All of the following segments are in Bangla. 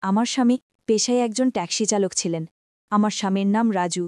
আমার স্বামী পেশায় একজন ট্যাক্সি চালক ছিলেন। আমার স্বামীর নাম রাজু।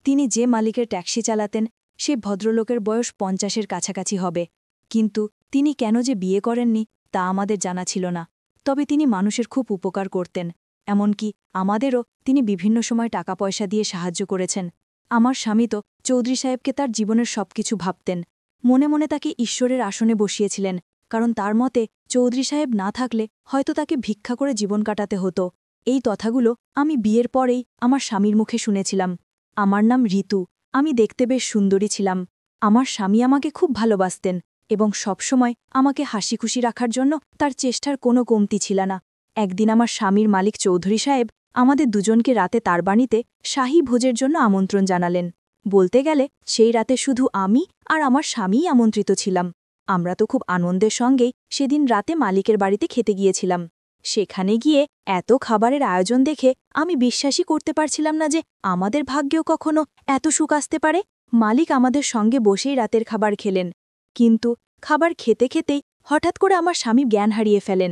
তিনি যে মালিকের ট্যাক্সি চালাতেন সে ভদ্রলোকের বয়স ৫০-এর কাছাকাছি হবে, কিন্তু তিনি কেন যে বিয়ে করেননি তা আমাদের জানা ছিল না। তবে তিনি মানুষের খুব উপকার করতেন, এমনকি আমাদেরও তিনি বিভিন্ন সময় টাকা পয়সা দিয়ে সাহায্য করেছেন। আমার স্বামী তো চৌধুরী সাহেবকে তার জীবনের সবকিছু ভাবতেন। মনে মনে তাকে ঈশ্বরের আসনে বসিয়েছিলেন, কারণ তার মতে চৌধুরী সাহেব না থাকলে হয়তো তাকে ভিক্ষা করে জীবন কাটাতে হতো। এই কথাগুলো আমি বিয়ের পরেই আমার স্বামীর মুখে শুনেছিলাম। আমার নাম ঋতু, আমি দেখতে বেশ সুন্দরী ছিলাম। আমার স্বামী আমাকে খুব ভালোবাসতেন এবং সবসময় আমাকে হাসিখুশি রাখার জন্য তার চেষ্টার কোনো কমতি ছিল না। একদিন আমার স্বামীর মালিক চৌধুরী সাহেব আমাদের দুজনকে রাতে তার বাড়িতে শাহী ভোজের জন্য আমন্ত্রণ জানালেন। বলতে গেলে সেই রাতে শুধু আমি আর আমার স্বামীই আমন্ত্রিত ছিলাম। আমরা তো খুব আনন্দের সঙ্গেই সেদিন রাতে মালিকের বাড়িতে খেতে গিয়েছিলাম। সেখানে গিয়ে এত খাবারের আয়োজন দেখে আমি বিশ্বাসই করতে পারছিলাম না যে আমাদের ভাগ্যেও কখনো এত সুখ আসতে পারে। মালিক আমাদের সঙ্গে বসেই রাতের খাবার খেলেন, কিন্তু খাবার খেতে খেতেই হঠাৎ করে আমার স্বামী জ্ঞান হারিয়ে ফেলেন।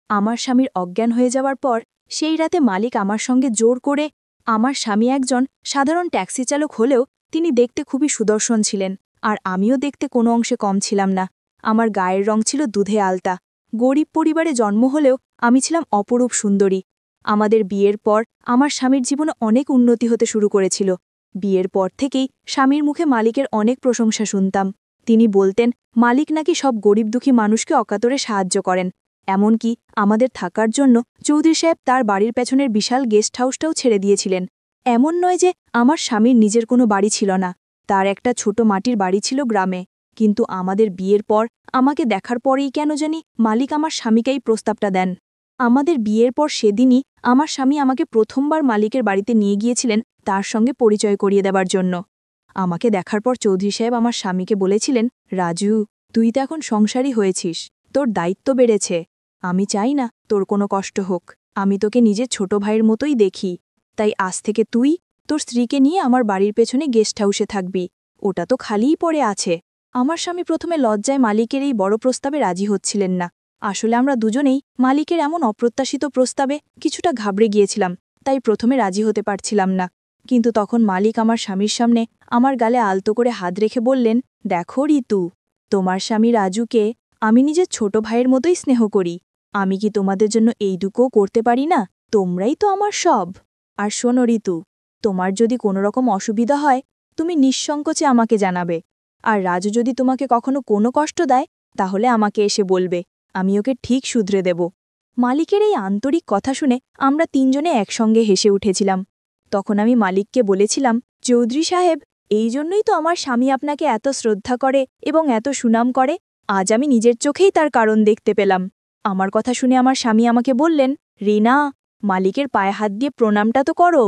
আমার স্বামীর অজ্ঞান হয়ে যাওয়ার পর সেই রাতে মালিক আমার সঙ্গে জোর করে, আমার স্বামী একজন সাধারণ ট্যাক্সি চালক হলেও তিনি দেখতে খুবই সুদর্শন ছিলেন, আর আমিও দেখতে কোনো অংশে কম ছিলাম না। আমার গায়ের রং ছিল দুধে আলতা। গরিব পরিবারে জন্ম হলেও আমি ছিলাম অপরূপ সুন্দরী। আমাদের বিয়ের পর আমার স্বামীর জীবনে অনেক উন্নতি হতে শুরু করেছিল। বিয়ের পর থেকেই স্বামীর মুখে মালিকের অনেক প্রশংসা শুনতাম। তিনি বলতেন মালিক নাকি সব গরিব দুঃখী মানুষকে অকাতরে সাহায্য করেন। এমনকি আমাদের থাকার জন্য চৌধুরী সাহেব তার বাড়ির পেছনের বিশাল গেস্ট হাউসটাও ছেড়ে দিয়েছিলেন। এমন নয় যে আমার স্বামীর নিজের কোনো বাড়ি ছিল না, তার একটা ছোট মাটির বাড়ি ছিল গ্রামে। কিন্তু আমাদের বিয়ের পর আমাকে দেখার পরেই কেন জানি মালিক আমার স্বামীকেই প্রস্তাবটা দেন। আমাদের বিয়ের পর সেদিনই আমার স্বামী আমাকে প্রথমবার মালিকের বাড়িতে নিয়ে গিয়েছিলেন তার সঙ্গে পরিচয় করিয়ে দেবার জন্য। আমাকে দেখার পর চৌধুরী সাহেব আমার স্বামীকে বলেছিলেন, রাজু, তুই তো এখন সংসারী হয়েছিস, তোর দায়িত্ব বেড়েছে। আমি চাই না তোর কোনো কষ্ট হোক। আমি তোকে নিজের ছোট ভাইয়ের মতোই দেখি। তাই আজ থেকে তুই তোর স্ত্রীকে নিয়ে আমার বাড়ির পেছনে গেস্ট হাউসে থাকবি। ওটা তো খালিই পড়ে আছে। আমার স্বামী প্রথমে লজ্জায় মালিকের এই বড় প্রস্তাবে রাজি হচ্ছিলেন না। আসলে আমরা দুজনেই মালিকের এমন অপ্রত্যাশিত প্রস্তাবে কিছুটা ঘাবড়ে গিয়েছিলাম, তাই প্রথমে রাজি হতে পারছিলাম না। কিন্তু তখন মালিক আমার স্বামীর সামনে আমার গালে আলতো করে হাত রেখে বললেন, দেখো ঋতু, তোমার স্বামী রাজুকে আমি নিজের ছোট ভাইয়ের মতোই স্নেহ করি। আমি কি তোমাদের জন্য এইটুকুও করতে পারি না? তোমরাই তো আমার সব। আর শোনো ঋতু, তোমার যদি কোনো রকম অসুবিধা হয় তুমি নিঃসংকোচে আমাকে জানাবে। আর রাজু যদি তোমাকে কখনো কোনো কষ্ট দেয় তাহলে আমাকে এসে বলবে, আমি ওকে ঠিক শুধরে দেব। মালিকের এই আন্তরিক কথা শুনে আমরা তিনজনে একসঙ্গে হেসে উঠেছিলাম। তখন আমি মালিককে বলেছিলাম, চৌধুরী সাহেব, এই জন্যই তো আমার স্বামী আপনাকে এত শ্রদ্ধা করে এবং এত সুনাম করে। আজ আমি নিজের চোখেই তার কারণ দেখতে পেলাম। আমার কথা শুনে আমার স্বামী আমাকে বললেন, রিনা, মালিকের পায়ে হাত দিয়ে প্রণামটা তো করো।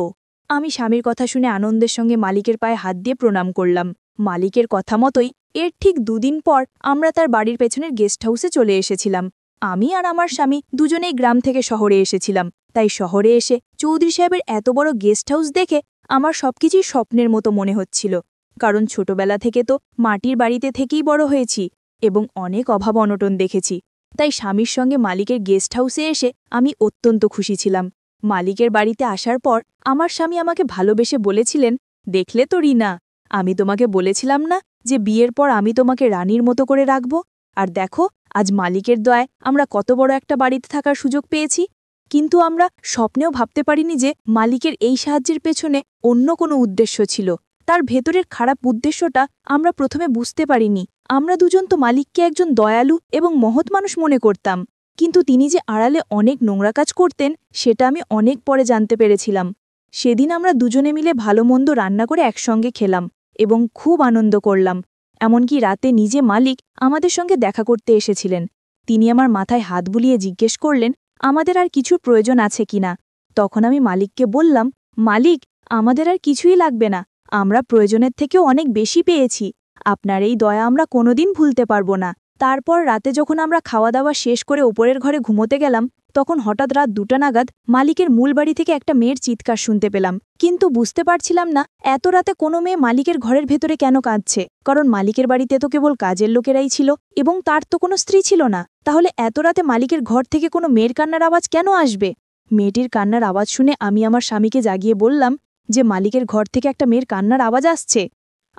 আমি স্বামীর কথা শুনে আনন্দের সঙ্গে মালিকের পায়ে হাত দিয়ে প্রণাম করলাম। মালিকের কথা মতোই এর ঠিক দুদিন পর আমরা তার বাড়ির পেছনের গেস্ট হাউসে চলে এসেছিলাম। আমি আর আমার স্বামী দুজনেই গ্রাম থেকে শহরে এসেছিলাম। তাই শহরে এসে চৌধুরী সাহেবের এত বড় গেস্ট হাউস দেখে আমার সবকিছুই স্বপ্নের মতো মনে হচ্ছিল, কারণ ছোটবেলা থেকে তো মাটির বাড়িতে থেকেই বড় হয়েছি এবং অনেক অভাব অনটন দেখেছি। তাই স্বামীর সঙ্গে মালিকের গেস্ট হাউসে এসে আমি অত্যন্ত খুশি ছিলাম। মালিকের বাড়িতে আসার পর আমার স্বামী আমাকে ভালোবেসে বলেছিলেন, দেখলে তো রিনা, আমি তোমাকে বলেছিলাম না যে বিয়ের পর আমি তোমাকে রানীর মতো করে রাখব। আর দেখো, আজ মালিকের দয়ায় আমরা কত বড় একটা বাড়িতে থাকার সুযোগ পেয়েছি। কিন্তু আমরা স্বপ্নেও ভাবতে পারিনি যে মালিকের এই সাহায্যের পেছনে অন্য কোনো উদ্দেশ্য ছিল। তার ভেতরের খারাপ উদ্দেশ্যটা আমরা প্রথমে বুঝতে পারিনি। আমরা দুজন তো মালিককে একজন দয়ালু এবং মহৎ মানুষ মনে করতাম, কিন্তু তিনি যে আড়ালে অনেক নোংরা কাজ করতেন সেটা আমি অনেক পরে জানতে পেরেছিলাম। সেদিন আমরা দুজনে মিলে ভালো মন্দ রান্না করে একসঙ্গে খেলাম এবং খুব আনন্দ করলাম। এমনকি রাতে নিজে মালিক আমাদের সঙ্গে দেখা করতে এসেছিলেন। তিনি আমার মাথায় হাত বুলিয়ে জিজ্ঞেস করলেন, আমাদের আর কিছুর প্রয়োজন আছে কিনা। তখন আমি মালিককে বললাম, মালিক, আমাদের আর কিছুই লাগবে না, আমরা প্রয়োজনের থেকেও অনেক বেশি পেয়েছি। আপনার এই দয়া আমরা কোনোদিন ভুলতে পারবো না। তারপর রাতে যখন আমরা খাওয়া দাওয়া শেষ করে ওপরের ঘরে ঘুমোতে গেলাম, তখন হঠাৎ রাত 2টা নাগাদ মালিকের মূল বাড়ি থেকে একটা মেয়ের চিৎকার শুনতে পেলাম। কিন্তু বুঝতে পারছিলাম না এত রাতে কোনো মেয়ে মালিকের ঘরের ভেতরে কেন কাঁদছে, কারণ মালিকের বাড়িতে তো কেবল কাজের লোকেরাই ছিল এবং তার তো কোনো স্ত্রী ছিল না। তাহলে এত রাতে মালিকের ঘর থেকে কোনো মেয়ের কান্নার আওয়াজ কেন আসবে? মেয়েটির কান্নার আওয়াজ শুনে আমি আমার স্বামীকে জাগিয়ে বললাম যে মালিকের ঘর থেকে একটা মেয়ের কান্নার আওয়াজ আসছে।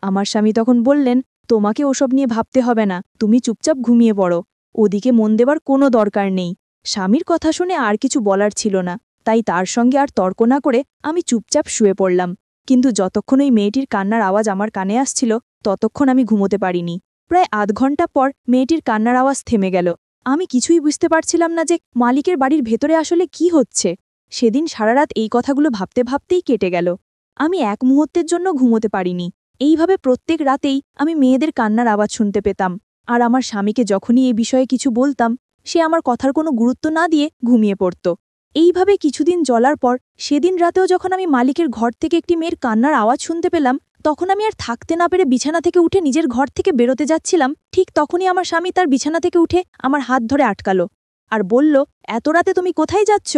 আমার স্বামী তখন বললেন, তোমাকে ওসব নিয়ে ভাবতে হবে না, তুমি চুপচাপ ঘুমিয়ে পড়ো, ওদিকে মন দেবার কোনো দরকার নেই। স্বামীর কথা শুনে আর কিছু বলার ছিল না, তাই তার সঙ্গে আর তর্ক না করে আমি চুপচাপ শুয়ে পড়লাম। কিন্তু যতক্ষণ ওই মেয়েটির কান্নার আওয়াজ আমার কানে আসছিল ততক্ষণ আমি ঘুমোতে পারিনি। প্রায় আধ ঘন্টা পর মেয়েটির কান্নার আওয়াজ থেমে গেল। আমি কিছুই বুঝতে পারছিলাম না যে মালিকের বাড়ির ভেতরে আসলে কি হচ্ছে। সেদিন সারা রাত এই কথাগুলো ভাবতে ভাবতেই কেটে গেল। আমি এক মুহূর্তের জন্য ঘুমোতে পারিনি। এইভাবে প্রত্যেক রাতেই আমি মেয়েদের কান্নার আওয়াজ শুনতে পেতাম, আর আমার স্বামীকে যখনই এই বিষয়ে কিছু বলতাম সে আমার কথার কোনো গুরুত্ব না দিয়ে ঘুমিয়ে পড়ত। এইভাবে কিছুদিন চলার পর সেদিন রাতেও যখন আমি মালিকের ঘর থেকে একটি মেয়ের কান্নার আওয়াজ শুনতে পেলাম, তখন আমি আর থাকতে না পেরে বিছানা থেকে উঠে নিজের ঘর থেকে বেরোতে যাচ্ছিলাম। ঠিক তখনই আমার স্বামী তার বিছানা থেকে উঠে আমার হাত ধরে আটকালো আর বলল, এত রাতে তুমি কোথায় যাচ্ছ?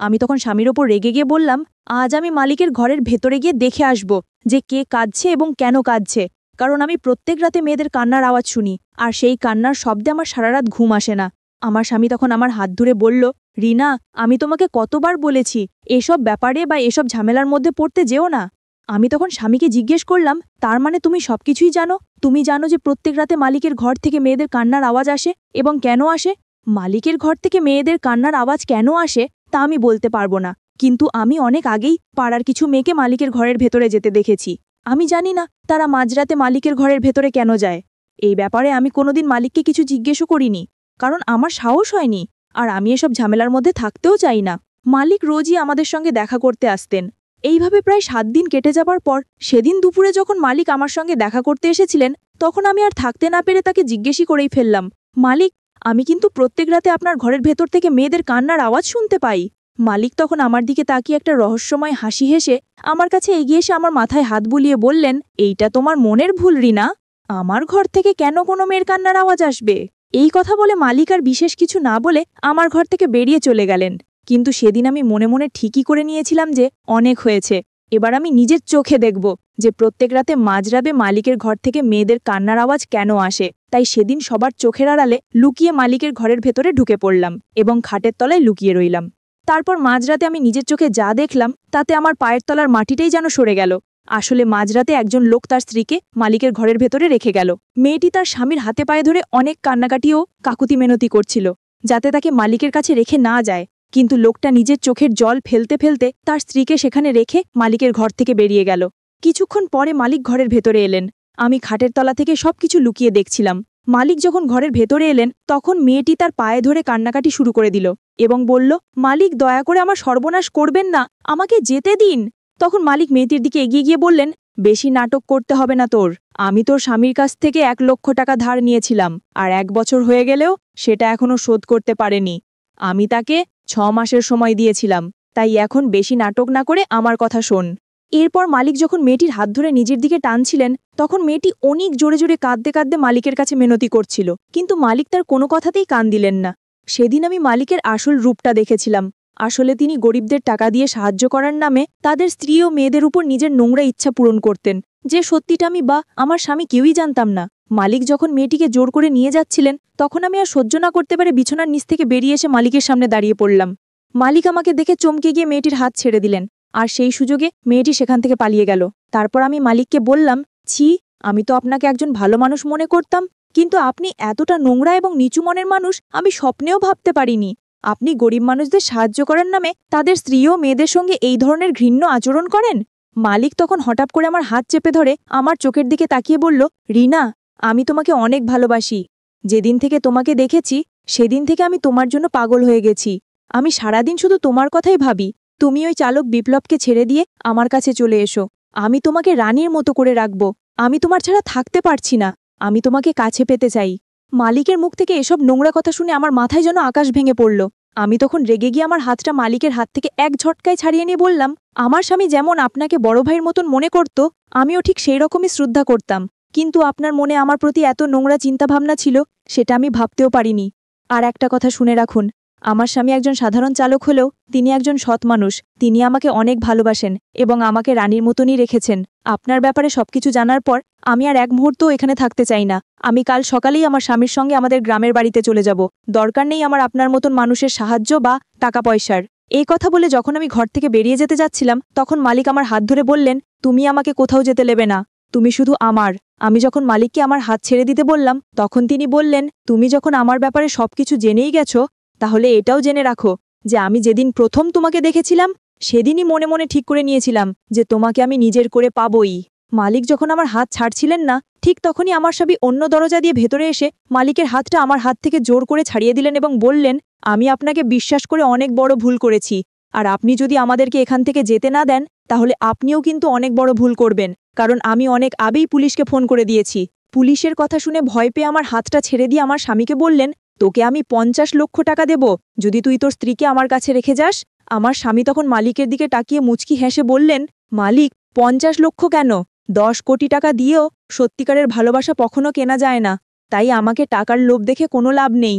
আমি তখন স্বামীর ওপর রেগে গিয়ে বললাম, আজ আমি মালিকের ঘরের ভেতরে গিয়ে দেখে আসব যে কে কাঁদছে এবং কেন কাঁদছে, কারণ আমি প্রত্যেক রাতে মেয়েদের কান্নার আওয়াজ শুনি, আর সেই কান্নার শব্দে আমার সারা রাত ঘুম আসে না। আমার স্বামী তখন আমার হাত ধরে বলল, রিনা, আমি তোমাকে কতবার বলেছি এসব ব্যাপারে বা এসব ঝামেলার মধ্যে পড়তে যেও না। আমি তখন স্বামীকে জিজ্ঞেস করলাম, তার মানে তুমি সবকিছুই জানো? তুমি জানো যে প্রত্যেক রাতে মালিকের ঘর থেকে মেয়েদের কান্নার আওয়াজ আসে এবং কেন আসে? মালিকের ঘর থেকে মেয়েদের কান্নার আওয়াজ কেন আসে তা আমি বলতে পারবো না, কিন্তু আমি অনেক আগেই পাড়ার কিছু মেয়েকে মালিকের ঘরের ভেতরে যেতে দেখেছি। আমি জানি না তারা মাঝরাতে মালিকের ঘরের ভেতরে কেন যায়। এই ব্যাপারে আমি কোনোদিন মালিককে কিছু জিজ্ঞেসও করিনি, কারণ আমার সাহস হয়নি, আর আমি এসব ঝামেলার মধ্যে থাকতেও চাই না। মালিক রোজই আমাদের সঙ্গে দেখা করতে আসতেন। এইভাবে প্রায় 7 দিন কেটে যাবার পর সেদিন দুপুরে যখন মালিক আমার সঙ্গে দেখা করতে এসেছিলেন, তখন আমি আর থাকতে না পেরে তাকে জিজ্ঞেসই করেই ফেললাম, মালিক, আমি কিন্তু প্রত্যেক রাতে আপনার ঘরের ভেতর থেকে মেয়েদের কান্নার আওয়াজ শুনতে পাই। মালিক তখন আমার দিকে তাকিয়ে একটা রহস্যময় হাসি হেসে আমার কাছে এগিয়ে এসে আমার মাথায় হাত বুলিয়ে বললেন, এইটা তোমার মনের ভুল রিনা, আমার ঘর থেকে কেন কোনো মেয়ের কান্নার আওয়াজ আসবে? এই কথা বলে মালিক আর বিশেষ কিছু না বলে আমার ঘর থেকে বেরিয়ে চলে গেলেন। কিন্তু সেদিন আমি মনে মনে ঠিকই করে নিয়েছিলাম যে অনেক হয়েছে, এবার আমি নিজের চোখে দেখব যে প্রত্যেক রাতে মাঝরাতে মালিকের ঘর থেকে মেয়েদের কান্নার আওয়াজ কেন আসে। তাই সেদিন সবার চোখের আড়ালে লুকিয়ে মালিকের ঘরের ভেতরে ঢুকে পড়লাম এবং খাটের তলায় লুকিয়ে রইলাম। তারপর মাঝরাতে আমি নিজের চোখে যা দেখলাম তাতে আমার পায়ের তলার মাটিটাই যেন সরে গেল। আসলে মাঝরাতে একজন লোক তার স্ত্রীকে মালিকের ঘরের ভেতরে রেখে গেল। মেয়েটি তার স্বামীর হাতে পায়ে ধরে অনেক কান্নাকাটি ও কাকুতি মেনতি করছিল যাতে তাকে মালিকের কাছে রেখে না যায়, কিন্তু লোকটা নিজের চোখের জল ফেলতে ফেলতে তার স্ত্রীকে সেখানে রেখে মালিকের ঘর থেকে বেরিয়ে গেল। কিছুক্ষণ পরে মালিক ঘরের ভেতরে এলেন। আমি খাটের তলা থেকে সবকিছু লুকিয়ে দেখছিলাম। মালিক যখন ঘরের ভেতরে এলেন তখন মেয়েটি তার পায়ে ধরে কান্নাকাটি শুরু করে দিল এবং বলল, মালিক, দয়া করে আমার সর্বনাশ করবেন না, আমাকে যেতে দিন। তখন মালিক মেয়েটির দিকে এগিয়ে গিয়ে বললেন, বেশি নাটক করতে হবে না তোর, আমি তোর স্বামীর কাছ থেকে 1 লক্ষ টাকা ধার নিয়েছিলাম, আর 1 বছর হয়ে গেলেও সেটা এখনো শোধ করতে পারেনি। আমি তাকে 6 মাসের সময় দিয়েছিলাম, তাই এখন বেশি নাটক না করে আমার কথা শোন। এরপর মালিক যখন মেয়েটির হাত ধরে নিজের দিকে টানছিলেন তখন মেয়েটি অনেক জোরে জোরে কাঁদতে কাঁদতে মালিকের কাছে মিনতি করছিল, কিন্তু মালিক তার কোনো কথাতেই কান দিলেন না। সেদিন আমি মালিকের আসল রূপটা দেখেছিলাম। আসলে তিনি গরিবদের টাকা দিয়ে সাহায্য করার নামে তাদের স্ত্রী ও মেয়েদের উপর নিজের নোংরা ইচ্ছা পূরণ করতেন, যে সত্যিটা আমি বা আমার স্বামী কেউই জানতাম না। মালিক যখন মেয়েটিকে জোর করে নিয়ে যাচ্ছিলেন তখন আমি আর সহ্য না করতে পারে বিছানার নিচ থেকে বেরিয়ে এসে মালিকের সামনে দাঁড়িয়ে পড়লাম। মালিক আমাকে দেখে চমকে গিয়ে মেয়েটির হাত ছেড়ে দিলেন, আর সেই সুযোগে মেয়েটি সেখান থেকে পালিয়ে গেল। তারপর আমি মালিককে বললাম, ছি, আমি তো আপনাকে একজন ভালো মানুষ মনে করতাম, কিন্তু আপনি এতটা নোংরা এবং নিচু মনের মানুষ আমি স্বপ্নেও ভাবতে পারিনি। আপনি গরিব মানুষদের সাহায্য করার নামে তাদের স্ত্রী ও মেয়েদের সঙ্গে এই ধরনের ঘৃণ্য আচরণ করেন। মালিক তখন হঠাৎ করে আমার হাত চেপে ধরে আমার চোখের দিকে তাকিয়ে বলল, রিনা, আমি তোমাকে অনেক ভালোবাসি। যেদিন থেকে তোমাকে দেখেছি সেদিন থেকে আমি তোমার জন্য পাগল হয়ে গেছি। আমি সারাদিন শুধু তোমার কথাই ভাবি। তুমি ওই চালক বিপ্লবকে ছেড়ে দিয়ে আমার কাছে চলে এসো। আমি তোমাকে রানীর মতো করে রাখব। আমি তোমার ছাড়া থাকতে পারছি না। আমি তোমাকে কাছে পেতে চাই। মালিকের মুখ থেকে এসব নোংরা কথা শুনে আমার মাথায় যেন আকাশ ভেঙে পড়ল। আমি তখন রেগে গিয়ে আমার হাতটা মালিকের হাত থেকে এক ঝটকায় ছাড়িয়ে নিয়ে বললাম, আমার স্বামী যেমন আপনাকে বড় ভাইয়ের মতন মনে করত আমিও ঠিক সেই রকমই শ্রদ্ধা করতাম, কিন্তু আপনার মনে আমার প্রতি এত নোংরা চিন্তাভাবনা ছিল সেটা আমি ভাবতেও পারিনি। আর একটা কথা শুনে রাখুন, আমার স্বামী একজন সাধারণ চালক হলেও তিনি একজন সৎ মানুষ। তিনি আমাকে অনেক ভালোবাসেন এবং আমাকে রানীর মতনই রেখেছেন। আপনার ব্যাপারে সবকিছু জানার পর আমি আর এক মুহূর্তও এখানে থাকতে চাই না। আমি কাল সকালেই আমার স্বামীর সঙ্গে আমাদের গ্রামের বাড়িতে চলে যাব। দরকার নেই আমার আপনার মতন মানুষের সাহায্য বা টাকা পয়সার। এই কথা বলে যখন আমি ঘর থেকে বেরিয়ে যেতে যাচ্ছিলাম তখন মালিক আমার হাত ধরে বললেন, তুমি আমাকে কোথাও যেতে দেবে না, তুমি শুধু আমার। আমি যখন মালিককে আমার হাত ছেড়ে দিতে বললাম তখন তিনি বললেন, তুমি যখন আমার ব্যাপারে সবকিছু জেনেই গেছো তাহলে এটাও জেনে রাখো যে আমি যেদিন প্রথম তোমাকে দেখেছিলাম সেদিনই মনে মনে ঠিক করে নিয়েছিলাম যে তোমাকে আমি নিজের করে পাবই। মালিক যখন আমার হাত ছাড়ছিলেন না ঠিক তখনই আমার স্বামী অন্য দরজা দিয়ে ভেতরে এসে মালিকের হাতটা আমার হাত থেকে জোর করে ছাড়িয়ে দিলেন এবং বললেন, আমি আপনাকে বিশ্বাস করে অনেক বড় ভুল করেছি, আর আপনি যদি আমাদেরকে এখান থেকে যেতে না দেন তাহলে আপনিও কিন্তু অনেক বড় ভুল করবেন, কারণ আমি অনেক আগেই পুলিশকে ফোন করে দিয়েছি। পুলিশের কথা শুনে ভয় পেয়ে আমার হাতটা ছেড়ে দিয়ে আমার স্বামীকে বললেন, তোকে আমি 50 লক্ষ টাকা দেব যদি তুই তোর স্ত্রীকে আমার কাছে রেখে যাস। আমার স্বামী তখন মালিকের দিকে তাকিয়ে মুচকি হেসে বললেন, মালিক 50 লক্ষ কেন, 10 কোটি টাকা দিয়েও সত্যিকারের ভালোবাসা কখনো কেনা যায় না, তাই আমাকে টাকার লোভ দেখে কোনো লাভ নেই।